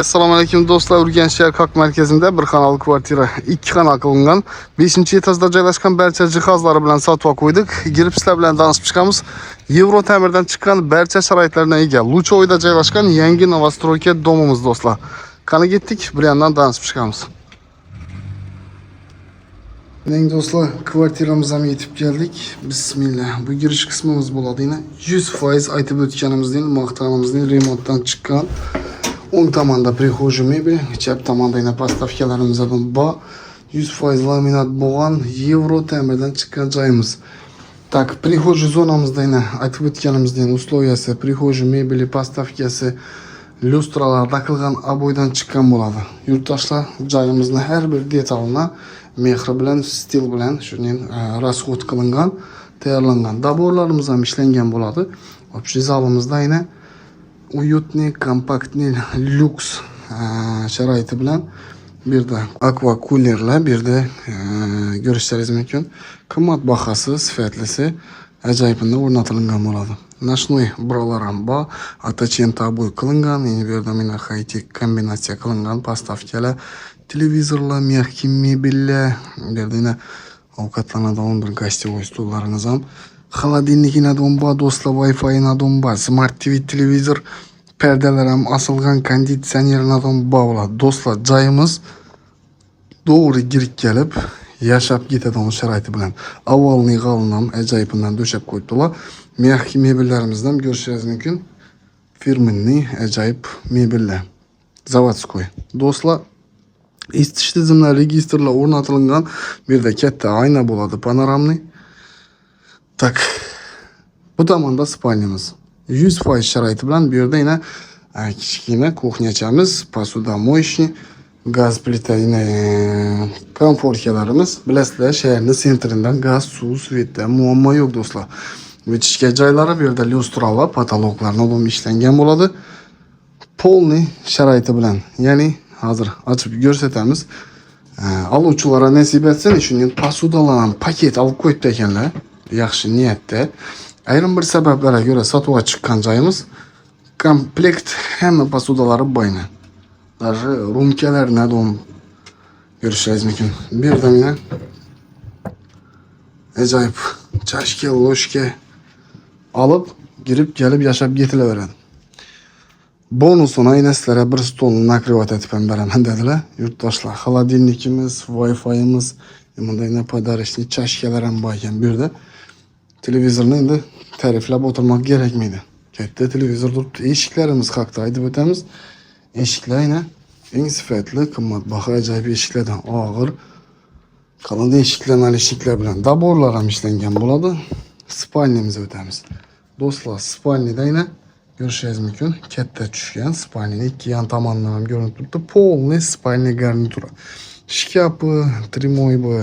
Assalamu alaikum dostlar. Urgen şehir Kalk merkezinde bir kanal kvartira 2 kanal kılıngan 5. etajda joylashgan barcha jihozlari bilan sotib qo'ydik. Girib sizlar bilan tanishib chiqamiz. Euro ta'mirdan chiqqan barcha sharoitlarga ega Luchoyda joylashgan yangi novostroyka domimiz dostlar. Qani ketdik, bir yandan tanishib chiqamiz. Mening do'stlar, kvartiramizga yetib keldik. Bismillah. Bu girish qismimiz bo'ladi. Yine 100% aytib o'tganimizdan maqtanimizning remontdan chiqqan. O'ng tomonda prixожий mebel, chap tomonda yana postavkalarimiz bor. 100% laminat bo'lgan Euro ta'mirdan chiqqan joyimiz. Tak, prixожий zonamizda yana aytib o'tganimizdan условияsi, prixожий mebeli, postavkasi, lyustralar taqilgan aboydan chiqqan bo'ladi. Yurtdoshlar joyimizning har bir detalini mehr bilan, stil bilan shuning расход qilingan, tayyorlangan. Daborlarimiz ham ishlangan bo'ladi. Общий zalimizda yana uyutni, kompaktni, lüks sharoiti bilan bir yerda aqua coolerlar, bir yerda ko'rishingiz mumkin. Qimmatbahosi, sifatlisi ajoyibini o'rnatilgan bo'ladi. Nashnoy buralar ham bor, atachent taboy qilingan, yana bu yerda mana high-tech kombinatsiya qilingan postavkalar, televizorlar, mягкий mebellar, bu yerda yana ovqatlanadigan bir gostivoy stullarimiz ham, холодильник inadon bor, do'stlar, Wi-Fi inadon bor, Smart TV televizor, perdeler ham asılgan, konditsioner inadon bor bo'ladi. Do'stlar, joyimiz to'g'ri girib kelib, yashab ketadigan sharoiti bilan. Avvalni g'alin ham ajoyibidan döşab qo'yibdilar. Mягкий mebellarimizdan ko'rishingiz mumkin. Firmenniy ajoyib mebellar. Zavodskoy. Do'stlar, isitish tizimlari, registrlar o'rnatilgan. Bu yerda katta ayna bo'ladi, panoramniy. Tak. Bu tomonda spalnyamiz. 100% sharoiti bilan bu yerda yana kichkina kuxnyachamiz, посудомоечный, gaz plita, yana komfortkalarimiz. Bilasizlar, shaharning sentridan gaz, suv, svetdan muammo yo'q do'stlar. O'tishga joylari bu yerda lyustralar, patologlarni olib ishlangan bo'ladi. Polniy sharoiti bilan, ya'ni hozir ochib ko'rsatamiz. Aluvchilarga nasib etsin, shuning posudalarni paket olib qo'yibdi ekanlar. Yaxshi niyatda. Ayrim bir sabablarga ko'ra sotuvga chiqqan joyimiz. Komplekt hamma posudalari boyna. Даже rumkalarni ham ko'rishingiz mumkin. Bu yerda mana ajoyib chashka, loshka olib, girib kelib yashab ketilaveradi. Bonusini aynan sizlarga bir stolni nakrivat etib ham beraman dedilar. Yurtdoshlar, холодильникimiz, Wi-Fi'imiz, bunda podarishli chashkalar ham bor ekan bu yerda. Televizorni endi ta'riflab o'tirmoq kerakmaydi. Katta televizor turibdi. Eshiklarimiz haqida aytib o'tamiz. Eshiklar yana eng sifatli, qimmatbaho ajoyib eshiklardan, og'ir, qalin eshiklar bilan daborlar ham ishlangan bo'ladi. Spalnyamizga o'tamiz. Do'stlar, spalnyada yana ko'rishingiz mumkin, katta tushgan spalnyani ikki yon tomonidan ham ko'rinib turibdi. Полный spalnya garnitura. Shkapi, trimoybi,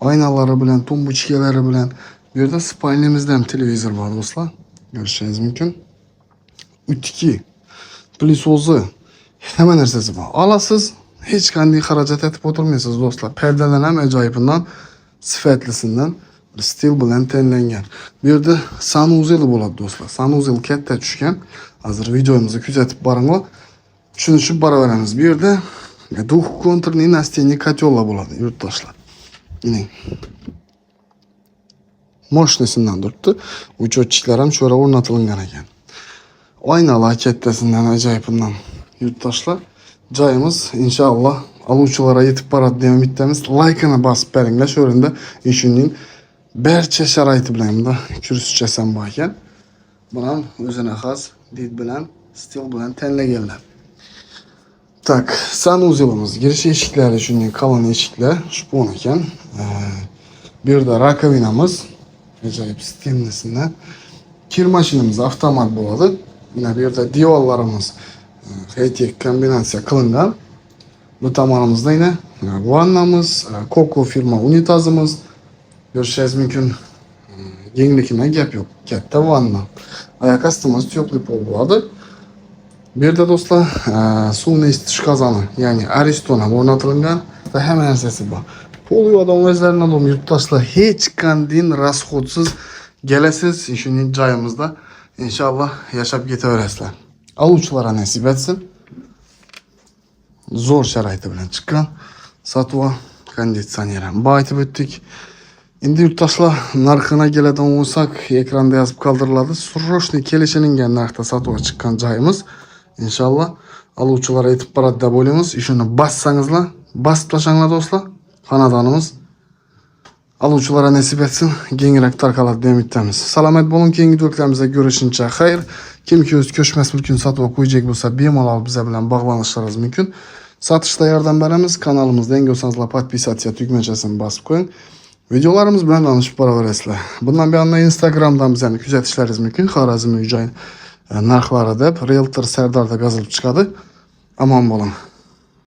aynalari bilan, tumbuchkalari bilan. Bu yerda spalnyamizda ham televizor bor do'stlar. Ko'rishingiz mumkin. Utki, plyusozi, hamma narsasi bor. Olasiz, hech qanday xarajat etib o'tirmaysiz do'stlar. Perdalar ham ajoyibidan, sifatlisidan stil bilan tanlangan. Bu yerda sanuzel bo'ladi do'stlar. Sanuzel katta tushgan. Hozir videomizni kuzatib boringlar. Tushunishib boraveramiz. Bu yerda двухконтурный настенный котелlar bo'ladi, yurtdoshlar. Yine moshnasidan turibdi. Uchotchilar ham sho'ra o'rnatilgan ekan. Oynalar kattasidan ajoyibidan yurtdoshlar. Joyimiz inshaalloh aluvchilarga yetib boradi deb umiddamiz. Like'ini bosib beringlar, shu o'rinda ishining barcha sharoiti bilan bunda kursichasam bor ekan. Buni ham o'zina xos did bilan, stil bilan tanlaganlar. Tak, sanuzelimiz, girish eshiklari shunday qalin eshiklar, shpon ekan. Bu yerda rakovinamiz, ajoyib stilnisidan. Kir mashinamiz avtomat bo'ladi. Mana bu yerda diyorlarimiz high-tech kombinatsiya qilingan. Bu tomonimizda yana vannamiz, Coco firma unitazimiz. Ko'rishingiz mumkin. Kengligidan gap yo'q. Katta vanna. Oyoq ostimiz teplый pol bo'ladi. Bu yerda do'stlar, suvni isitish qozoni, ya'ni Ariston ham o'rnatilgan va hamma narsasi bor. Pol yo'qdan o'zlaridan ham yurtdoshlar hech qanday rasxodsiz kelasiz, shuning joyimizda inshaalloh yashab ketaverasizlar. Aluvchilarga nasib etsin. zo'r sharoiti bilan chiqqan sotuvga konditsioner ham. Bu aytib o'tdik. Endi yurtdoshlar narxına keladigan bo'lsak, ekranda yozib qoldiriladi. Srochniy kelishilingan narxda sotuvga chiqqan joyimiz. Inshaalloh aluvchilar aytib boradi deb o'ylaymiz. Ishini bassangizlar, basib tashlanglar do'stlar. Xonadonimiz aluvchilara nasib etsin, kengroq tarqaladi deb umidamiz. Salomat bo'ling, keyingi videoklarimizda ko'rishguncha xayr. Kimki o'z ko'chmas mulkini sotib qo'yacak bo'lsa, bemalol bizlar bilan bog'lanishlaringiz mumkin. Sotishda yordam beramiz. Kanalimizda yangi bo'lsangizlar, podpisatsiya tugmachasini bosib qo'ying. Videolarimiz bilan tanishib boraverasizlar. Bundan buyon Instagramdan bizlarni kuzatishlaringiz mumkin. Xorazm uy-joy narxlari deb Realtor Serdarda yozilib chiqadi. Omon bo'ling.